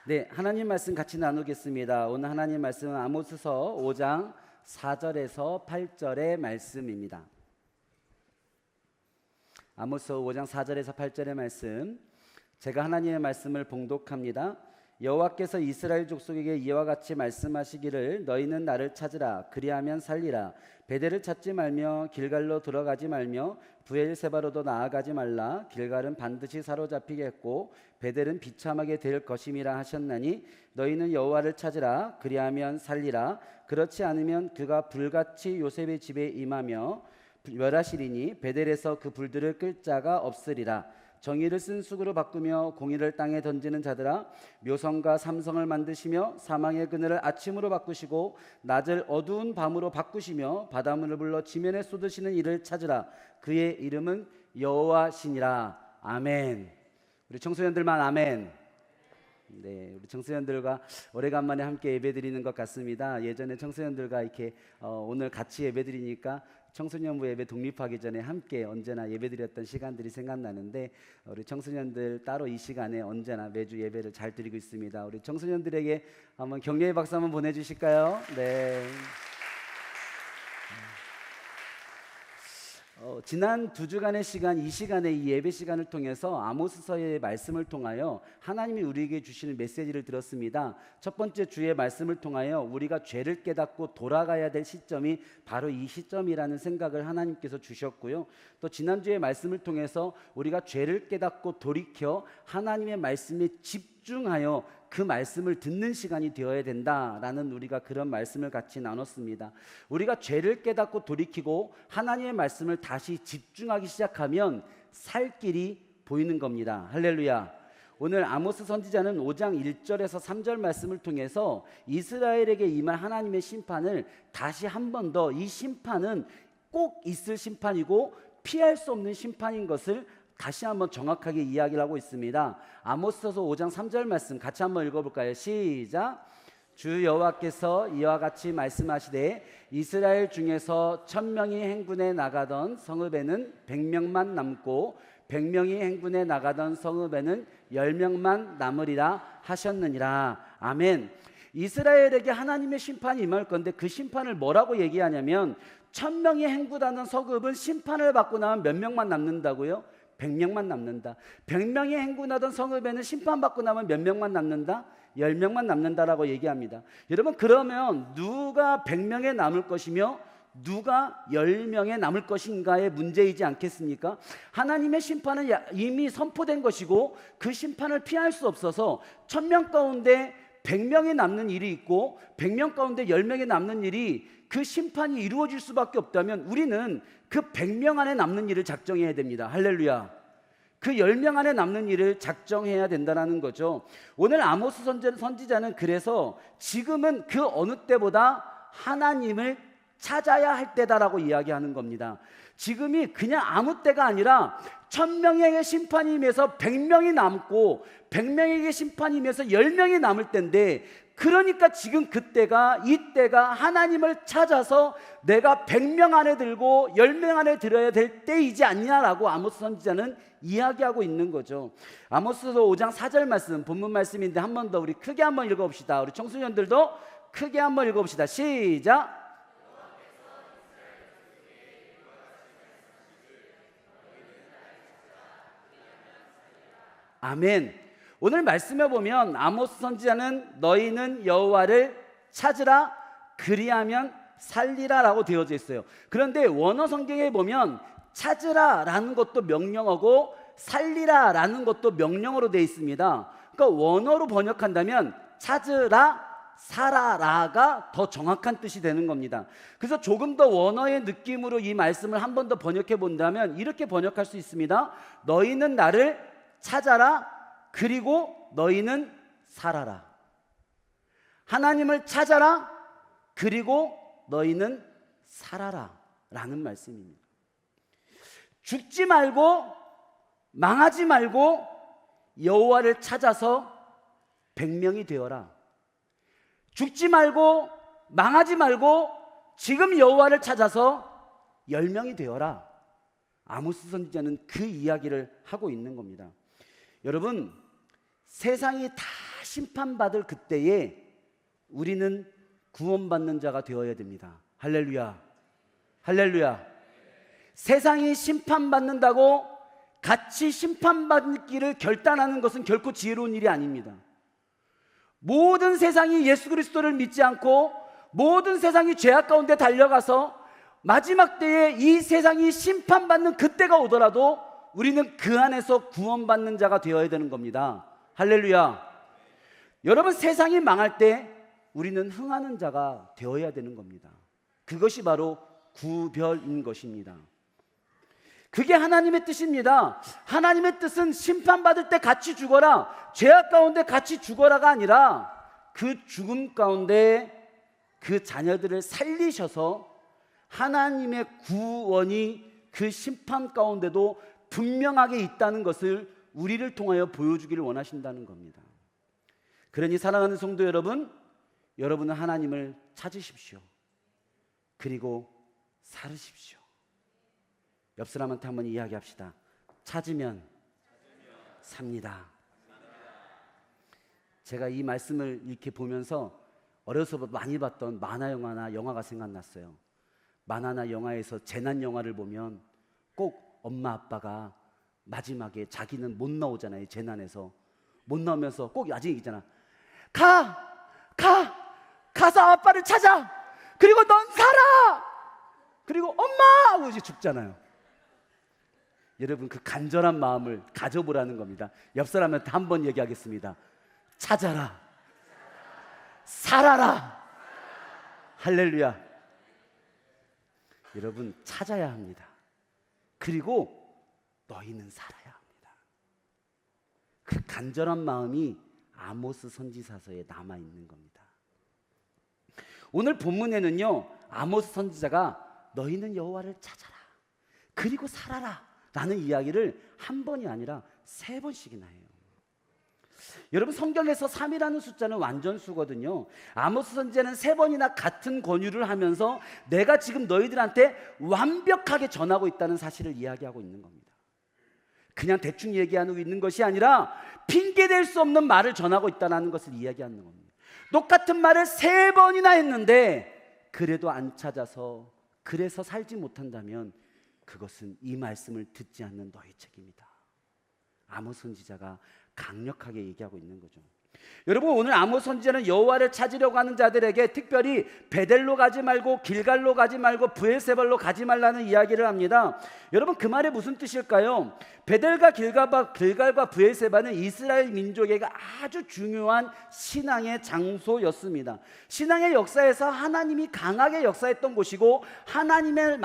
네, 하나님 말씀 같이 나누겠습니다. 오늘 하나님 말씀은 아모스서 5장 4절에서 8절의 말씀입니다. 아모스서 5장 4절에서 8절의 말씀, 제가 하나님의 말씀을 봉독합니다. 여호와께서 이스라엘 족속에게 이와 같이 말씀하시기를 너희는 나를 찾으라 그리하면 살리라. 베델을 찾지 말며 길갈로 들어가지 말며 브엘세바로도 나아가지 말라. 길갈은 반드시 사로잡히겠고 베델은 비참하게 될 것임이라 하셨나니 너희는 여호와를 찾으라 그리하면 살리라. 그렇지 않으면 그가 불같이 요셉의 집에 임하며 멸하시리니 베델에서 그 불들을 끌 자가 없으리라. 정의를 쓴 쑥으로 바꾸며 공의를 땅에 던지는 자들아, 묘성과 삼성을 만드시며 사망의 그늘을 아침으로 바꾸시고 낮을 어두운 밤으로 바꾸시며 바닷물을 불러 지면에 쏟으시는 이를 찾으라. 그의 이름은 여호와시니라. 아멘. 우리 청소년들만 아멘. 네, 우리 청소년들과 오래간만에 함께 예배드리는 것 같습니다. 예전에 청소년들과 이렇게 오늘 같이 예배드리니까 청소년부 예배 독립하기 전에 함께 언제나 예배드렸던 시간들이 생각나는데, 우리 청소년들 따로 이 시간에 언제나 매주 예배를 잘 드리고 있습니다. 우리 청소년들에게 한번 격려의 박수 한번 보내주실까요? 네. 지난 2주간의 시간, 이 시간에 이 예배 시간을 통해서 아모스서의 말씀을 통하여 하나님이 우리에게 주시는 메시지를 들었습니다. 첫 번째 주의 말씀을 통하여 우리가 죄를 깨닫고 돌아가야 될 시점이 바로 이 시점이라는 생각을 하나님께서 주셨고요. 또 지난주의 말씀을 통해서 우리가 죄를 깨닫고 돌이켜 하나님의 말씀에 집중하여 그 말씀을 듣는 시간이 되어야 된다라는 우리가 그런 말씀을 같이 나눴습니다. 우리가 죄를 깨닫고 돌이키고 하나님의 말씀을 다시 집중하기 시작하면 살 길이 보이는 겁니다. 할렐루야. 오늘 아모스 선지자는 5장 1절에서 3절 말씀을 통해서 이스라엘에게 임할 하나님의 심판을 다시 한 번 더, 이 심판은 꼭 있을 심판이고 피할 수 없는 심판인 것을 다시 한번 정확하게 이야기를 하고 있습니다. 아모스서 5장 3절 말씀 같이 한번 읽어볼까요? 시작. 주 여호와께서 이와 같이 말씀하시되 이스라엘 중에서 1000명이 행군에 나가던 성읍에는 100명만 남고 100명이 행군에 나가던 성읍에는 10명만 남으리라 하셨느니라. 아멘. 이스라엘에게 하나님의 심판이 임할 건데 그 심판을 뭐라고 얘기하냐면 1000명이 행군하는 성읍은 심판을 받고 나면 몇 명만 남는다고요? 100명만 남는다. 100명이 행군하던 성읍에는 심판받고 나면 몇 명만 남는다? 10명만 남는다라고 얘기합니다. 여러분, 그러면 누가 100명에 남을 것이며 누가 10명에 남을 것인가의 문제이지 않겠습니까? 하나님의 심판은 이미 선포된 것이고 그 심판을 피할 수 없어서 1000명 가운데 100명이 남는 일이 있고 100명 가운데 10명이 남는 일이, 그 심판이 이루어질 수밖에 없다면 우리는 그 100명 안에 남는 일을 작정해야 됩니다. 할렐루야. 그 10명 안에 남는 일을 작정해야 된다는 거죠. 오늘 아모스 선지자는 그래서 지금은 그 어느 때보다 하나님을 찾아야 할 때다라고 이야기하는 겁니다. 지금이 그냥 아무 때가 아니라 1000명에게 심판이 임해서 100명이 남고 100명에게 심판이 임해서 10명이 남을 때인데, 그러니까 지금 그때가, 이때가 하나님을 찾아서 내가 100명 안에 들고 10명 안에 들어야 될 때이지 않냐라고 아모스 선지자는 이야기하고 있는 거죠. 아모스서 5장 4절 말씀, 본문 말씀인데 한 번 더 우리 크게 한번 읽어봅시다. 우리 청소년들도 크게 한번 읽어봅시다. 시작. 아멘. 오늘 말씀에 보면 아모스 선지자는 너희는 여호와를 찾으라 그리하면 살리라 라고 되어져 있어요. 그런데 원어 성경에 보면 찾으라 라는 것도 명령어고 살리라 라는 것도 명령어로 되어 있습니다. 그러니까 원어로 번역한다면 찾으라 살아라가 더 정확한 뜻이 되는 겁니다. 그래서 조금 더 원어의 느낌으로 이 말씀을 한 번 더 번역해 본다면 이렇게 번역할 수 있습니다. 너희는 나를 찾아라 그리고 너희는 살아라. 하나님을 찾아라 그리고 너희는 살아라 라는 말씀입니다. 죽지 말고 망하지 말고 여호와를 찾아서 100명이 되어라. 죽지 말고 망하지 말고 지금 여호와를 찾아서 10명이 되어라. 아모스 선지자는 그 이야기를 하고 있는 겁니다. 여러분, 세상이 다 심판받을 그때에 우리는 구원받는 자가 되어야 됩니다. 할렐루야. 할렐루야. 세상이 심판받는다고 같이 심판받기를 결단하는 것은 결코 지혜로운 일이 아닙니다. 모든 세상이 예수 그리스도를 믿지 않고 모든 세상이 죄악 가운데 달려가서 마지막 때에 이 세상이 심판받는 그때가 오더라도 우리는 그 안에서 구원받는 자가 되어야 되는 겁니다. 할렐루야. 여러분, 세상이 망할 때 우리는 흥하는 자가 되어야 되는 겁니다. 그것이 바로 구별인 것입니다. 그게 하나님의 뜻입니다. 하나님의 뜻은 심판받을 때 같이 죽어라, 죄악 가운데 같이 죽어라가 아니라 그 죽음 가운데 그 자녀들을 살리셔서 하나님의 구원이 그 심판 가운데도 분명하게 있다는 것을 우리를 통하여 보여주기를 원하신다는 겁니다. 그러니 사랑하는 성도 여러분, 여러분은 하나님을 찾으십시오. 그리고 살으십시오. 옆 사람한테 한번 이야기합시다. 찾으면 삽니다. 제가 이 말씀을 이렇게 보면서 어려서부터 많이 봤던 만화 영화나 영화가 생각났어요. 만화나 영화에서 재난 영화를 보면 꼭 엄마 아빠가 마지막에 자기는 못 나오잖아요. 재난에서 못 나오면서 꼭 아직 얘기잖아. 가서 아빠를 찾아. 그리고 넌 살아. 그리고 엄마 하고 이제 죽잖아요. 여러분, 그 간절한 마음을 가져보라는 겁니다. 옆 사람한테 한번 얘기하겠습니다. 찾아라. 살아라. 할렐루야. 여러분, 찾아야 합니다. 그리고 너희는 살아야 합니다. 그 간절한 마음이 아모스 선지자서에 남아있는 겁니다. 오늘 본문에는요, 아모스 선지자가 너희는 여호와를 찾아라, 그리고 살아라 라는 이야기를 한 번이 아니라 3번씩이나 해요. 여러분, 성경에서 3이라는 숫자는 완전수거든요. 아모스 선지자는 3번이나 같은 권유를 하면서 내가 지금 너희들한테 완벽하게 전하고 있다는 사실을 이야기하고 있는 겁니다. 그냥 대충 얘기하고 있는 것이 아니라 핑계댈 수 없는 말을 전하고 있다는 것을 이야기하는 겁니다. 똑같은 말을 3번이나 했는데 그래도 안 찾아서, 그래서 살지 못한다면 그것은 이 말씀을 듣지 않는 너희 책임이다. 아모스 선지자가 강력하게 얘기하고 있는 거죠. 여러분, 오늘 아모스 선지자는 여호와를 찾으려고 하는 자들에게 특별히 베델로 가지 말고 길갈로 가지 말고 브엘세발로 가지 말라는 이야기를 합니다. 여러분, 그 말이 무슨 뜻일까요? 베델과 길갈과 브엘세바는 이스라엘 민족에게 아주 중요한 신앙의 장소였습니다. 신앙의 역사에서 하나님이 강하게 역사했던 곳이고 하나님을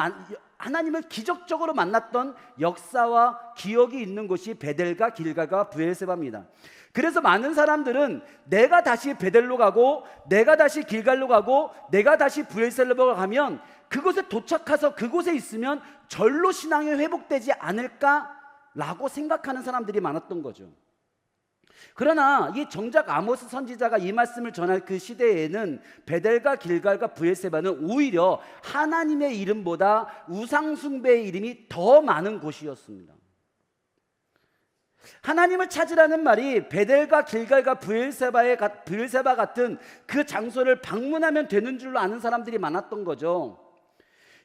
기적적으로 만났던 역사와 기억이 있는 곳이 베델과 길갈과 브엘세바입니다. 그래서 많은 사람들은 내가 다시 베델로 가고 내가 다시 길갈로 가고 내가 다시 브엘셀로로 가면 그곳에 도착해서 그곳에 있으면 절로 신앙이 회복되지 않을까라고 생각하는 사람들이 많았던 거죠. 그러나 이 정작 아모스 선지자가 이 말씀을 전할 그 시대에는 베델과 길갈과 브엘세바는 오히려 하나님의 이름보다 우상숭배의 이름이 더 많은 곳이었습니다. 하나님을 찾으라는 말이 베델과 길갈과 브엘세바 같은 그 장소를 방문하면 되는 줄로 아는 사람들이 많았던 거죠.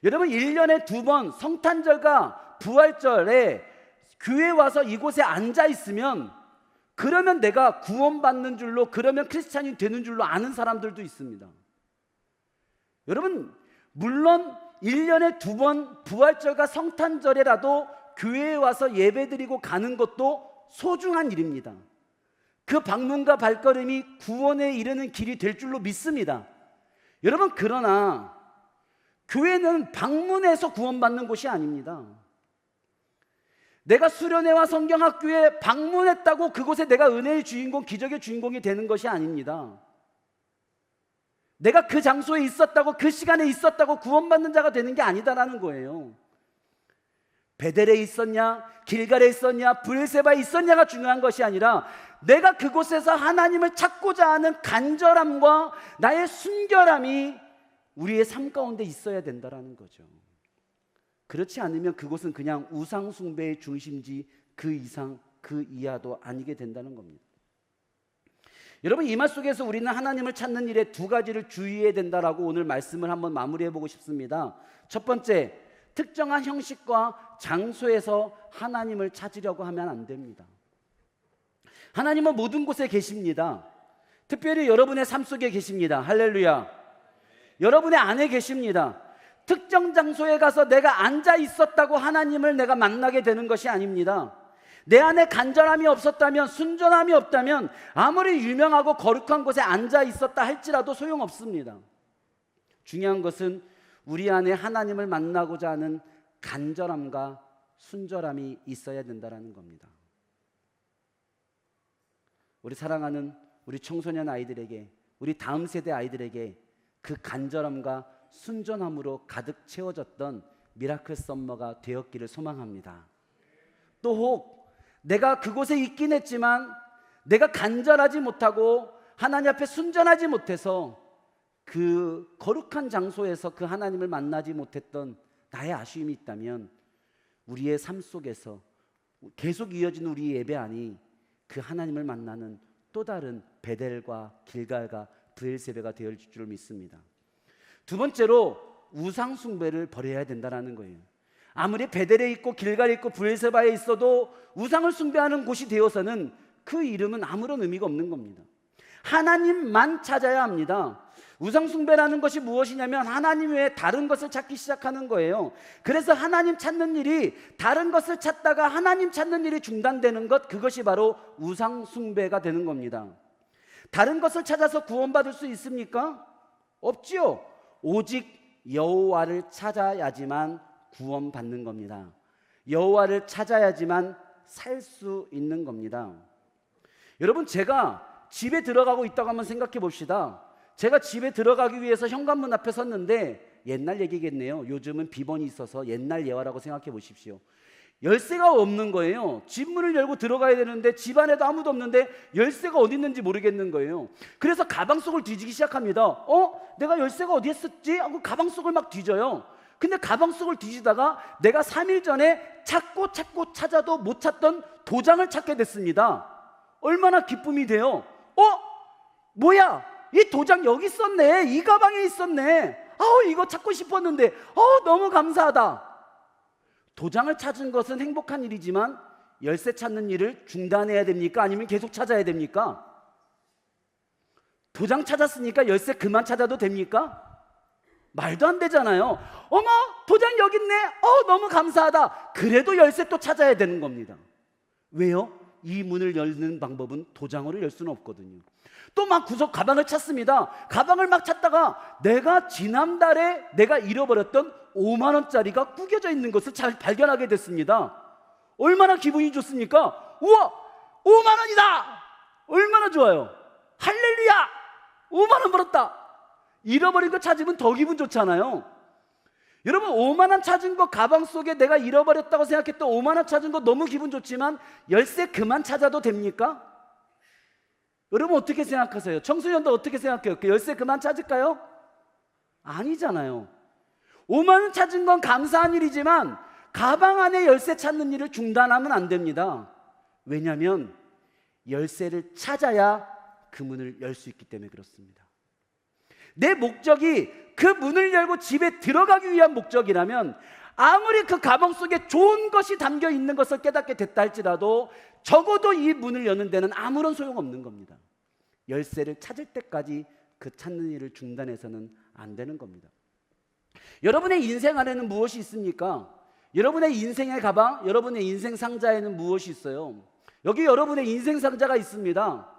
여러분, 1년에 2번 성탄절과 부활절에 교회에 와서 이곳에 앉아 있으면 그러면 내가 구원받는 줄로, 그러면 크리스찬이 되는 줄로 아는 사람들도 있습니다. 여러분, 물론 1년에 2번 부활절과 성탄절에라도 교회에 와서 예배드리고 가는 것도 소중한 일입니다. 그 방문과 발걸음이 구원에 이르는 길이 될 줄로 믿습니다. 여러분, 그러나 교회는 방문해서 구원받는 곳이 아닙니다. 내가 수련회와 성경학교에 방문했다고 그곳에 내가 은혜의 주인공, 기적의 주인공이 되는 것이 아닙니다. 내가 그 장소에 있었다고, 그 시간에 있었다고 구원받는 자가 되는 게 아니다라는 거예요. 베델에 있었냐, 길갈에 있었냐, 브엘세바에 있었냐가 중요한 것이 아니라 내가 그곳에서 하나님을 찾고자 하는 간절함과 나의 순결함이 우리의 삶 가운데 있어야 된다라는 거죠. 그렇지 않으면 그곳은 그냥 우상 숭배의 중심지, 그 이상 그 이하도 아니게 된다는 겁니다. 여러분, 이 말 속에서 우리는 하나님을 찾는 일에 두 가지를 주의해야 된다라고 오늘 말씀을 한번 마무리해 보고 싶습니다. 첫 번째, 특정한 형식과 장소에서 하나님을 찾으려고 하면 안 됩니다. 하나님은 모든 곳에 계십니다. 특별히 여러분의 삶 속에 계십니다. 할렐루야. 여러분의 안에 계십니다. 특정 장소에 가서 내가 앉아 있었다고 하나님을 내가 만나게 되는 것이 아닙니다. 내 안에 간절함이 없었다면, 순전함이 없다면 아무리 유명하고 거룩한 곳에 앉아 있었다 할지라도 소용없습니다. 중요한 것은 우리 안에 하나님을 만나고자 하는 간절함과 순절함이 있어야 된다는 겁니다. 우리 사랑하는 우리 청소년 아이들에게, 우리 다음 세대 아이들에게 그 간절함과 순전함으로 가득 채워졌던 미라클 썸머가 되었기를 소망합니다. 또 혹 내가 그곳에 있긴 했지만 내가 간절하지 못하고 하나님 앞에 순전하지 못해서 그 거룩한 장소에서 그 하나님을 만나지 못했던 나의 아쉬움이 있다면 우리의 삶 속에서 계속 이어지는 우리 예배 안이 그 하나님을 만나는 또 다른 베델과 길갈과 브엘세베가 되어질 줄 믿습니다. 두 번째로 우상 숭배를 버려야 된다는 거예요. 아무리 베델에 있고 길갈에 있고 브엘세바에 있어도 우상을 숭배하는 곳이 되어서는 그 이름은 아무런 의미가 없는 겁니다. 하나님만 찾아야 합니다. 우상 숭배라는 것이 무엇이냐면 하나님 외에 다른 것을 찾기 시작하는 거예요. 그래서 하나님 찾는 일이, 다른 것을 찾다가 하나님 찾는 일이 중단되는 것, 그것이 바로 우상 숭배가 되는 겁니다. 다른 것을 찾아서 구원받을 수 있습니까? 없지요. 오직 여호와를 찾아야지만 구원받는 겁니다. 여호와를 찾아야지만 살 수 있는 겁니다. 여러분, 제가 집에 들어가고 있다고 한번 생각해 봅시다. 제가 집에 들어가기 위해서 현관문 앞에 섰는데, 옛날 얘기겠네요. 요즘은 비번이 있어서 옛날 예화라고 생각해 보십시오. 열쇠가 없는 거예요. 집 문을 열고 들어가야 되는데 집 안에도 아무도 없는데 열쇠가 어디 있는지 모르겠는 거예요. 그래서 가방 속을 뒤지기 시작합니다. 내가 열쇠가 어디 있었지? 하고 가방 속을 막 뒤져요. 근데 가방 속을 뒤지다가 내가 3일 전에 찾고 찾아도 못 찾던 도장을 찾게 됐습니다. 얼마나 기쁨이 돼요. 뭐야, 이 도장 여기 있었네. 이 가방에 있었네. 이거 찾고 싶었는데 너무 감사하다. 도장을 찾은 것은 행복한 일이지만 열쇠 찾는 일을 중단해야 됩니까? 아니면 계속 찾아야 됩니까? 도장 찾았으니까 열쇠 그만 찾아도 됩니까? 말도 안 되잖아요. 어머, 도장 여기 있네. 너무 감사하다. 그래도 열쇠 또 찾아야 되는 겁니다. 왜요? 이 문을 열는 방법은 도장으로 열 수는 없거든요. 또 막 구석 가방을 찾습니다. 가방을 막 찾다가 내가 지난달에 내가 잃어버렸던 5만 원짜리가 구겨져 있는 것을 잘 발견하게 됐습니다. 얼마나 기분이 좋습니까? 우와, 5만 원이다. 얼마나 좋아요. 할렐루야, 5만 원 벌었다. 잃어버린 거 찾으면 더 기분 좋잖아요. 여러분, 5만 원 찾은 거, 가방 속에 내가 잃어버렸다고 생각했던 5만 원 찾은 거 너무 기분 좋지만 열쇠 그만 찾아도 됩니까? 여러분 어떻게 생각하세요? 청소년도 어떻게 생각해요? 그 열쇠 그만 찾을까요? 아니잖아요. 5만 원 찾은 건 감사한 일이지만 가방 안에 열쇠 찾는 일을 중단하면 안 됩니다. 왜냐하면 열쇠를 찾아야 그 문을 열 수 있기 때문에 그렇습니다. 내 목적이 그 문을 열고 집에 들어가기 위한 목적이라면 아무리 그 가방 속에 좋은 것이 담겨 있는 것을 깨닫게 됐다 할지라도 적어도 이 문을 여는 데는 아무런 소용없는 겁니다. 열쇠를 찾을 때까지 그 찾는 일을 중단해서는 안 되는 겁니다. 여러분의 인생 안에는 무엇이 있습니까? 여러분의 인생의 가방, 여러분의 인생 상자에는 무엇이 있어요? 여기 여러분의 인생 상자가 있습니다.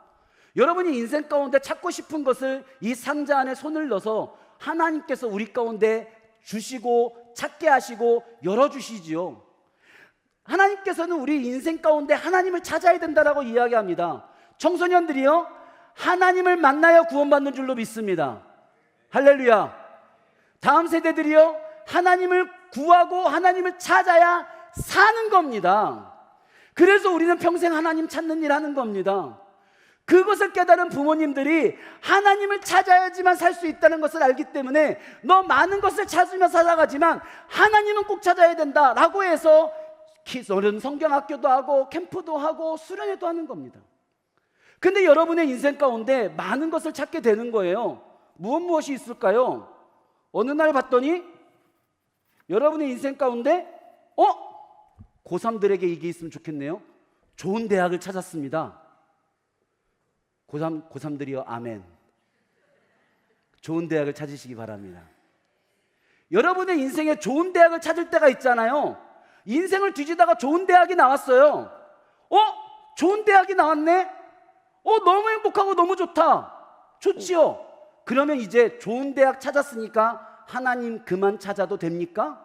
여러분이 인생 가운데 찾고 싶은 것을 이 상자 안에 손을 넣어서 하나님께서 우리 가운데 주시고 찾게 하시고 열어주시지요. 하나님께서는 우리 인생 가운데 하나님을 찾아야 된다라고 이야기합니다. 청소년들이요, 하나님을 만나야 구원받는 줄로 믿습니다. 할렐루야. 다음 세대들이요, 하나님을 구하고 하나님을 찾아야 사는 겁니다. 그래서 우리는 평생 하나님 찾는 일 하는 겁니다. 그것을 깨달은 부모님들이 하나님을 찾아야지만 살 수 있다는 것을 알기 때문에 너 많은 것을 찾으며 살아가지만 하나님은 꼭 찾아야 된다라고 해서 어른 성경학교도 하고 캠프도 하고 수련회도 하는 겁니다. 근데 여러분의 인생 가운데 많은 것을 찾게 되는 거예요. 무엇이 있을까요? 어느 날 봤더니 여러분의 인생 가운데 고3들에게 이게 있으면 좋겠네요. 좋은 대학을 찾았습니다. 고3들이요, 아멘. 좋은 대학을 찾으시기 바랍니다. 여러분의 인생에 좋은 대학을 찾을 때가 있잖아요. 인생을 뒤지다가 좋은 대학이 나왔어요. 좋은 대학이 나왔네? 너무 행복하고 너무 좋다. 좋지요? 그러면 이제 좋은 대학 찾았으니까 하나님 그만 찾아도 됩니까?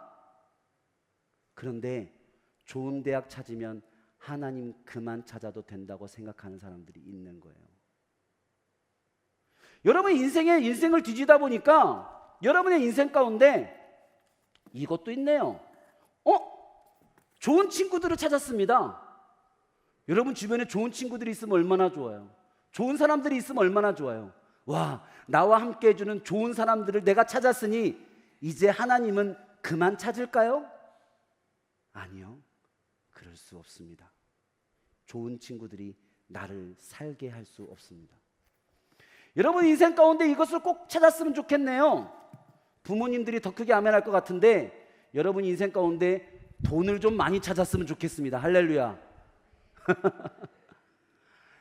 그런데 좋은 대학 찾으면 하나님 그만 찾아도 된다고 생각하는 사람들이 있는 거예요. 여러분 인생을 뒤지다 보니까 여러분의 인생 가운데 이것도 있네요. 좋은 친구들을 찾았습니다. 여러분 주변에 좋은 친구들이 있으면 얼마나 좋아요. 좋은 사람들이 있으면 얼마나 좋아요. 와, 나와 함께 해주는 좋은 사람들을 내가 찾았으니 이제 하나님은 그만 찾을까요? 아니요, 그럴 수 없습니다. 좋은 친구들이 나를 살게 할 수 없습니다. 여러분 인생 가운데 이것을 꼭 찾았으면 좋겠네요. 부모님들이 더 크게 아멘할 것 같은데 여러분 인생 가운데 돈을 좀 많이 찾았으면 좋겠습니다. 할렐루야.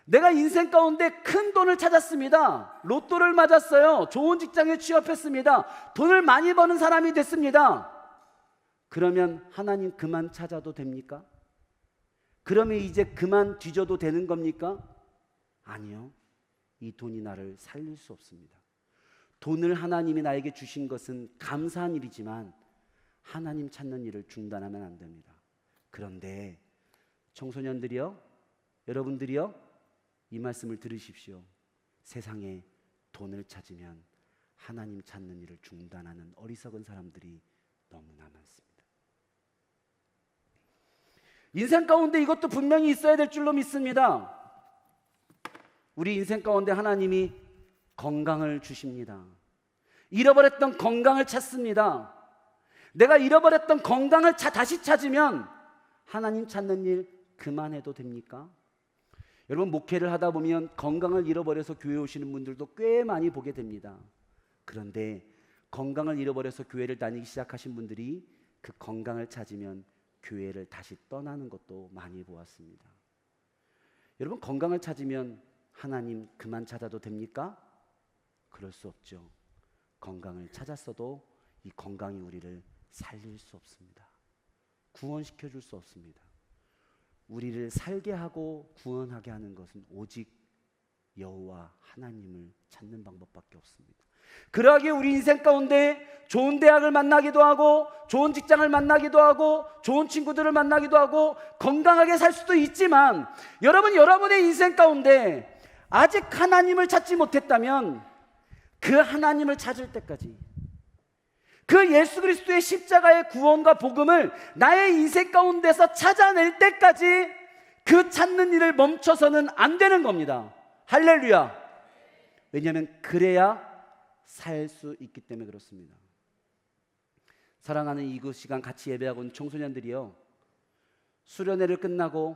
내가 인생 가운데 큰 돈을 찾았습니다. 로또를 맞았어요. 좋은 직장에 취업했습니다. 돈을 많이 버는 사람이 됐습니다. 그러면 하나님 그만 찾아도 됩니까? 그러면 이제 그만 뒤져도 되는 겁니까? 아니요. 이 돈이 나를 살릴 수 없습니다. 돈을 하나님이 나에게 주신 것은 감사한 일이지만 하나님 찾는 일을 중단하면 안 됩니다. 그런데 청소년들이요, 여러분들이요, 이 말씀을 들으십시오. 세상에 돈을 찾으면 하나님 찾는 일을 중단하는 어리석은 사람들이 너무나 많습니다. 인생 가운데 이것도 분명히 있어야 될 줄로 믿습니다. 우리 인생 가운데 하나님이 건강을 주십니다. 잃어버렸던 건강을 찾습니다. 내가 잃어버렸던 건강을 다시 찾으면 하나님 찾는 일 그만해도 됩니까? 여러분 목회를 하다 보면 건강을 잃어버려서 교회 오시는 분들도 꽤 많이 보게 됩니다. 그런데 건강을 잃어버려서 교회를 다니기 시작하신 분들이 그 건강을 찾으면 교회를 다시 떠나는 것도 많이 보았습니다. 여러분 건강을 찾으면 하나님 그만 찾아도 됩니까? 그럴 수 없죠. 건강을 찾았어도 이 건강이 우리를 살릴 수 없습니다. 구원시켜 줄 수 없습니다. 우리를 살게 하고 구원하게 하는 것은 오직 여호와 하나님을 찾는 방법밖에 없습니다. 그러하기에 우리 인생 가운데 좋은 대학을 만나기도 하고 좋은 직장을 만나기도 하고 좋은 친구들을 만나기도 하고 건강하게 살 수도 있지만 여러분의 인생 가운데 아직 하나님을 찾지 못했다면 그 하나님을 찾을 때까지 그 예수 그리스도의 십자가의 구원과 복음을 나의 인생 가운데서 찾아낼 때까지 그 찾는 일을 멈춰서는 안 되는 겁니다. 할렐루야. 왜냐하면 그래야 살 수 있기 때문에 그렇습니다. 사랑하는 이곳 시간 같이 예배하고 있는 청소년들이요, 수련회를 끝나고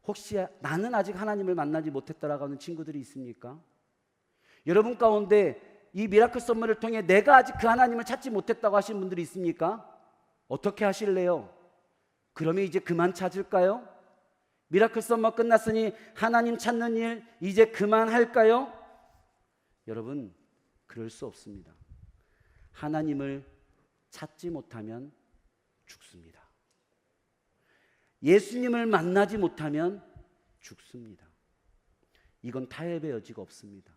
혹시 나는 아직 하나님을 만나지 못했다라고 하는 친구들이 있습니까? 여러분 가운데 이 미라클 선물을 통해 내가 아직 그 하나님을 찾지 못했다고 하신 분들이 있습니까? 어떻게 하실래요? 그러면 이제 그만 찾을까요? 미라클 선물 끝났으니 하나님 찾는 일 이제 그만할까요? 여러분 그럴 수 없습니다. 하나님을 찾지 못하면 죽습니다. 예수님을 만나지 못하면 죽습니다. 이건 타협의 여지가 없습니다.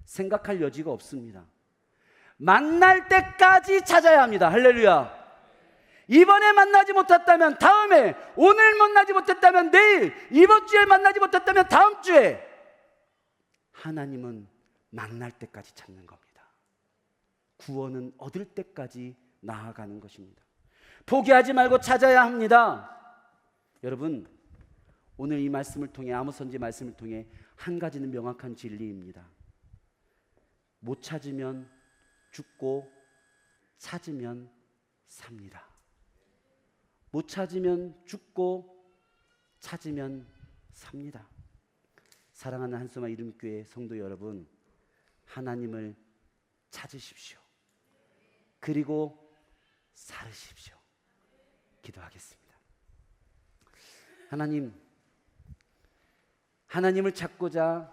생각할 여지가 없습니다. 만날 때까지 찾아야 합니다. 할렐루야. 이번에 만나지 못했다면 다음에, 오늘 만나지 못했다면 내일, 이번 주에 만나지 못했다면 다음 주에. 하나님은 만날 때까지 찾는 겁니다. 구원은 얻을 때까지 나아가는 것입니다. 포기하지 말고 찾아야 합니다. 여러분 오늘 이 말씀을 통해, 아모스선지 말씀을 통해 한 가지는 명확한 진리입니다. 못 찾으면 죽고 찾으면 삽니다. 못 찾으면 죽고 찾으면 삽니다. 사랑하는 한소마 이름교회 성도 여러분, 하나님을 찾으십시오. 그리고 살으십시오. 기도하겠습니다. 하나님을 찾고자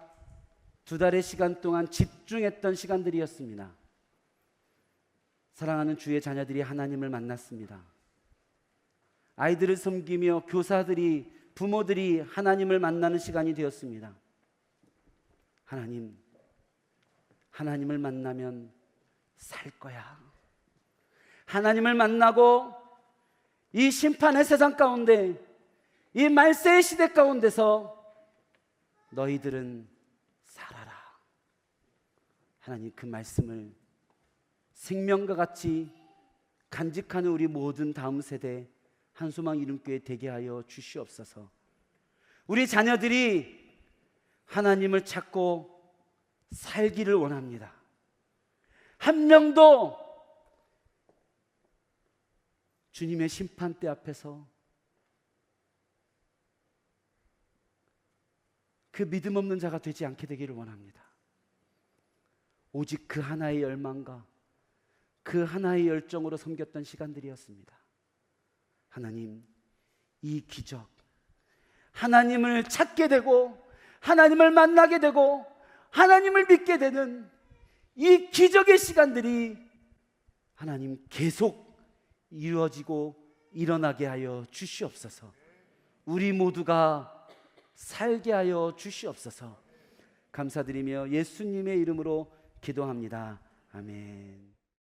2달의 시간 동안 집중했던 시간들이었습니다. 사랑하는 주의 자녀들이 하나님을 만났습니다. 아이들을 섬기며 교사들이, 부모들이 하나님을 만나는 시간이 되었습니다. 하나님을 만나면 살 거야. 하나님을 만나고 이 심판의 세상 가운데, 이 말세의 시대 가운데서 너희들은 살아라. 하나님, 그 말씀을 생명과 같이 간직하는 우리 모든 다음 세대 한소망 이름교회 되게 하여 주시옵소서. 우리 자녀들이 하나님을 찾고 살기를 원합니다. 한 명도 주님의 심판대 앞에서 그 믿음 없는 자가 되지 않게 되기를 원합니다. 오직 그 하나의 열망과 그 하나의 열정으로 섬겼던 시간들이었습니다. 하나님, 이 기적, 하나님을 찾게 되고 하나님을 만나게 되고 하나님을 믿게 되는 이 기적의 시간들이 하나님 계속 이루어지고 일어나게 하여 주시옵소서. 우리 모두가 살게 하여 주시옵소서. 감사드리며 예수님의 이름으로 기도합니다. 아멘.